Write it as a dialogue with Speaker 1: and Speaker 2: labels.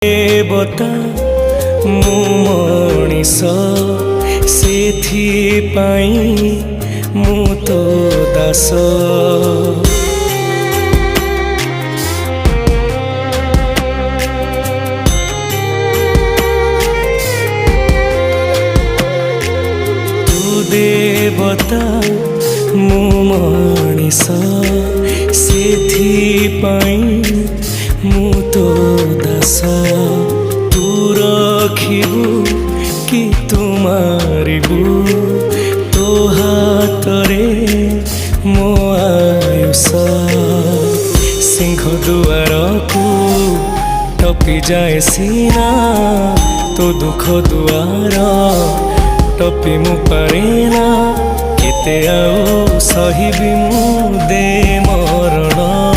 Speaker 1: देवता मु मनीष सेथिपाई मु तो दास। तू देवता मु मनीष सेथिपाई मु तो दास। तू रखिबू कि तू मारिबू तो हातरे मो आयुष। सिंह दुआर को टपी जाए सीना तो दुख दुआर टपी मु पारेना। केते आउ सहिबी मु दे मरण।